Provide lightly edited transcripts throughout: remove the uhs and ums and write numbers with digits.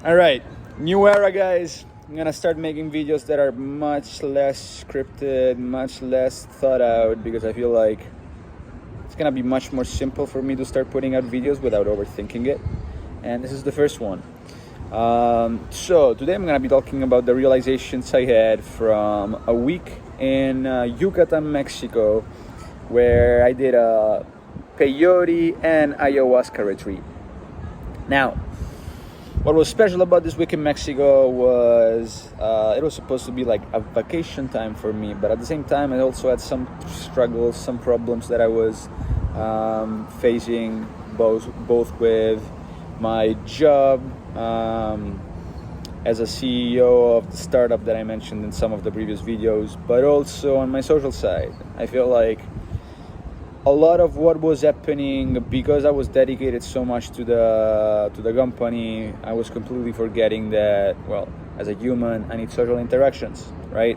All right, new era, guys. I'm gonna start making videos that are much less scripted, much less thought out, because I feel like it's gonna be much more simple for me to start putting out videos without overthinking it. And this is the first one. So today I'm gonna be talking about the realizations I had from a week in Yucatan, Mexico, where I did a Peyote and Ayahuasca retreat. Now, what was special about this week in Mexico was it was supposed to be like a vacation time for me, but at the same time I also had some struggles, some problems that I was facing both with my job as a CEO of the startup that I mentioned in some of the previous videos, but also on my social side. I feel like a lot of what was happening, because I was dedicated so much to the company, I was completely forgetting that, well, as a human, I need social interactions, right?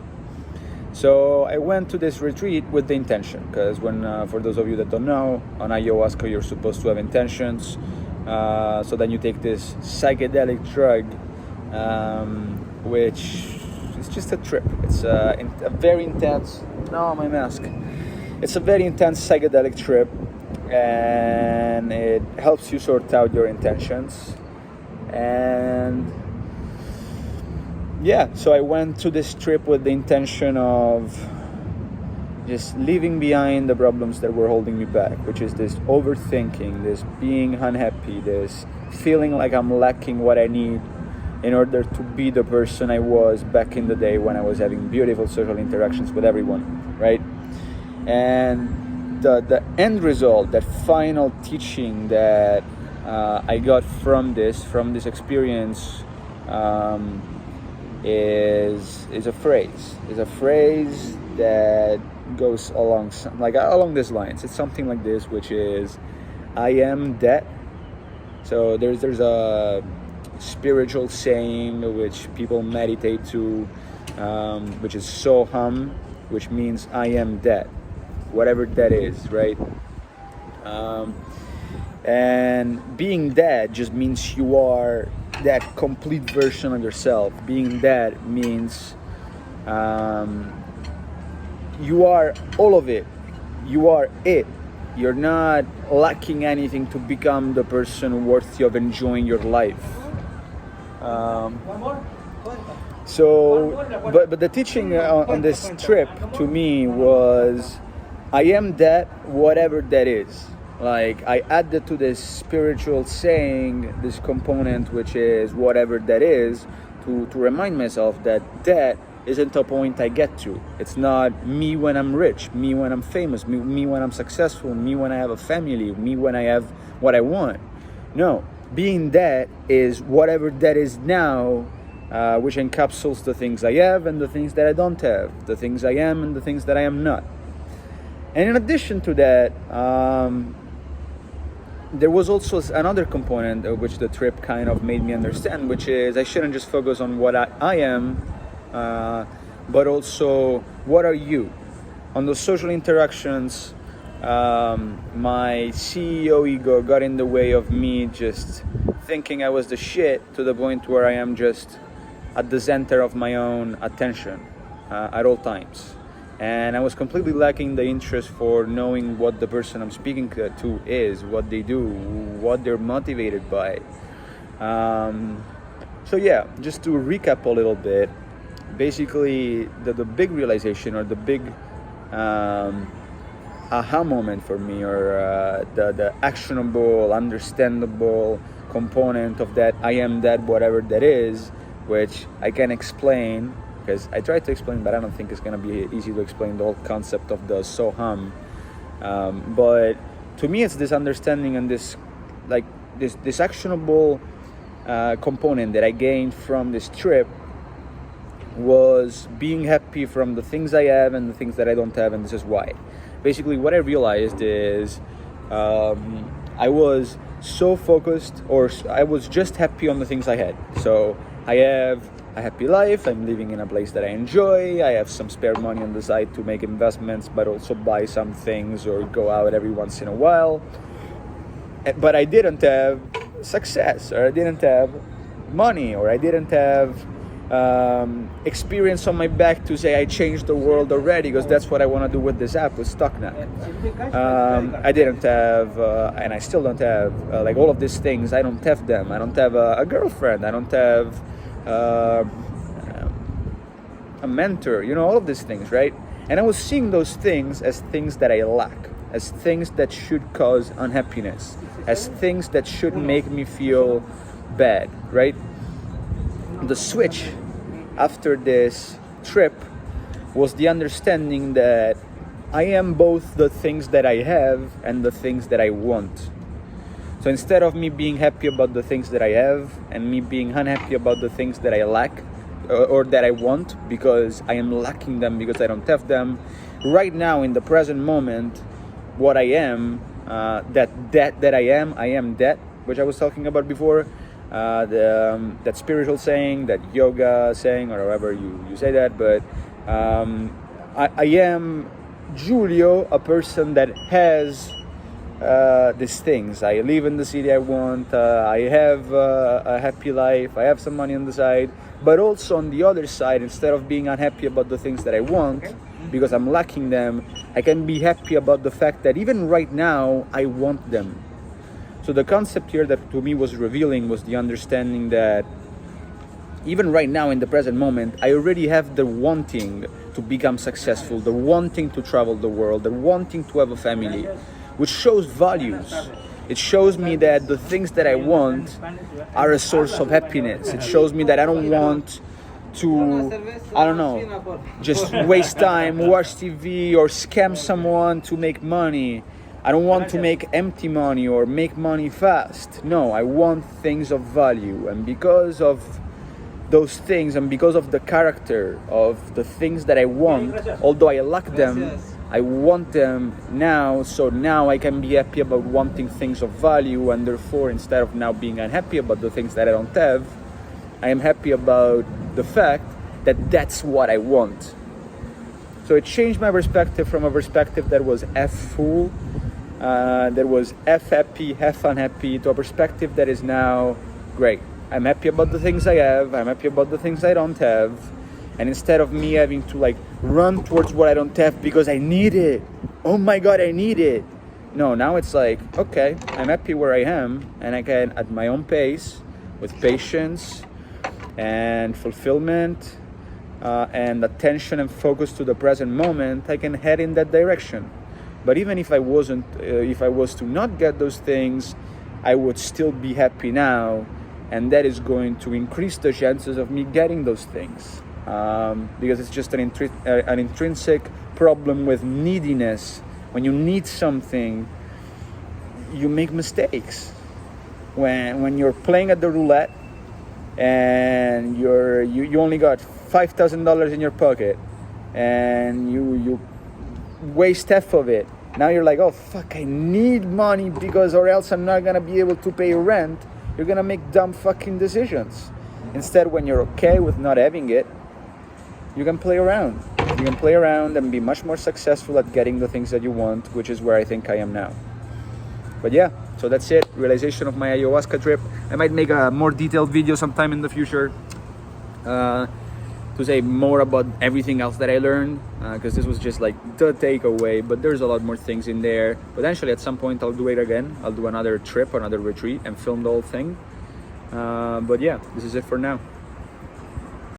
So I went to this retreat with the intention, because when, for those of you that don't know, on ayahuasca you're supposed to have intentions. So then you take this psychedelic drug, which is just a trip. It's a very intense. No, my mask. It's a very intense psychedelic trip, and it helps you sort out your intentions. And yeah, so I went to this trip with the intention of just leaving behind the problems that were holding me back, which is this overthinking, this being unhappy, this feeling like I'm lacking what I need in order to be the person I was back in the day when I was having beautiful social interactions with everyone, right? And the end result, that final teaching that I got from this experience is a phrase. Is a phrase that goes along these lines. It's something like this, which is, I am that. So there's a spiritual saying which people meditate to, which is soham, which means I am that, whatever that is, right? And being that just means you are that complete version of yourself. Being that means you are all of it. You are it. You're not lacking anything to become the person worthy of enjoying your life. But the teaching on this trip to me was, I am that, whatever that is. Like, I added to this spiritual saying this component, which is whatever that is, to remind myself that isn't a point I get to. It's not me when I'm rich, me when I'm famous, me when I'm successful, me when I have a family, me when I have what I want. No, being that is whatever that is now, which encapsulates the things I have and the things that I don't have, the things I am and the things that I am not. And in addition to that, there was also another component of which the trip kind of made me understand, which is I shouldn't just focus on what I am, but also what are you. On those social interactions, my CEO ego got in the way of me just thinking I was the shit, to the point where I am just at the center of my own attention at all times. And I was completely lacking the interest for knowing what the person I'm speaking to is, what they do, what they're motivated by. So yeah, just to recap a little bit, basically the big realization, or the big aha moment for me, or the actionable, understandable component of that I am that, whatever that is, which I can explain, because I tried to explain, but I don't think it's going to be easy to explain the whole concept of the soham. But to me, it's this understanding and this actionable component that I gained from this trip, was being happy from the things I have and the things that I don't have, and this is why. Basically, what I realized is I was so focused, or I was just happy on the things I had. So I have a happy life, I'm living in a place that I enjoy, I have some spare money on the side to make investments, but also buy some things or go out every once in a while. But I didn't have success, or I didn't have money, or I didn't have experience on my back to say I changed the world already, because that's what I want to do with this app, with Stocknet. I didn't have, and I still don't have, like all of these things. I don't have them. I don't have a girlfriend. I don't have a mentor. You know, all of these things, right? And I was seeing those things as things that I lack, as things that should cause unhappiness, as things that should make me feel bad, right? The switch after this trip was the understanding that I am both the things that I have and the things that I want. So instead of me being happy about the things that I have and me being unhappy about the things that I lack or that I want because I am lacking them because I don't have them, right now in the present moment, what I am, that I am that, which I was talking about before, that spiritual saying, that yoga saying, or however you say that, but I am Giulio, a person that has these things. I live in the city I want, I have a happy life, I have some money on the side, but also on the other side, instead of being unhappy about the things that I want because I'm lacking them, I can be happy about the fact that even right now I want them. So the concept here that to me was revealing was the understanding that even right now in the present moment, I already have the wanting to become successful, the wanting to travel the world, the wanting to have a family, which shows values. It shows me that the things that I want are a source of happiness. It shows me that I don't want to, I don't know, just waste time, watch TV, or scam someone to make money. I don't want to make empty money or make money fast. No, I want things of value. And because of those things and because of the character of the things that I want, although I lack them, I want them now, so now I can be happy about wanting things of value, and therefore instead of now being unhappy about the things that I don't have, I am happy about the fact that that's what I want. So it changed my perspective from a perspective that was F full, that was F happy, F unhappy, to a perspective that is now great. I'm happy about the things I have, I'm happy about the things I don't have, and instead of me having to like run towards what I don't have because I need it, oh my god, I need it. No, now it's like, okay, I'm happy where I am, and I can, at my own pace, with patience and fulfillment and attention and focus to the present moment, I can head in that direction. But even if I wasn't, if I was to not get those things, I would still be happy now, and that is going to increase the chances of me getting those things. Because it's just an intrinsic problem with neediness. When you need something, you make mistakes. When you're playing at the roulette and you only got $5,000 in your pocket and you waste half of it, now you're like, oh fuck, I need money because or else I'm not gonna be able to pay rent. You're gonna make dumb fucking decisions. Instead, when you're okay with not having it, you can play around. You can play around and be much more successful at getting the things that you want, which is where I think I am now. But yeah, so that's it. Realization of my ayahuasca trip. I might make a more detailed video sometime in the future to say more about everything else that I learned, because this was just like the takeaway, but there's a lot more things in there. Potentially at some point I'll do it again. I'll do another trip, another retreat, and film the whole thing. But yeah, this is it for now.